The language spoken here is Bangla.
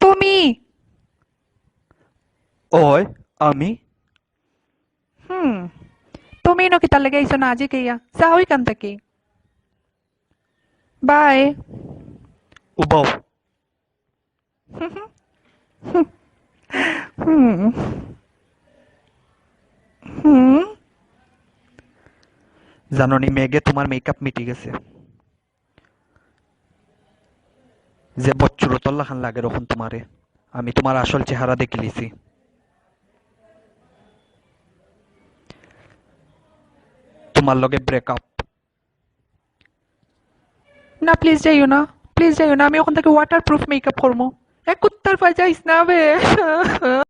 তুমি ওই আমি হুম তুমি নকি তার লেগে আইছো না আজি কেয়া যাও এখান থেকে বাই উবাও হুম হুম জাননি মেঘে তোমার মেকআপ মিটি গেছে যে বচ্চুরতল্লা খান লাগে রকম তোমারে আমি তোমার আসল চেহারা দেখে লিছি তোমার লগে ব্রেকআপ না প্লিজ যাইও না আমি ওখান থেকে ওয়াটার প্রুফ মেকআপ করবো এক কুত্তার পায়ে যাইস না বে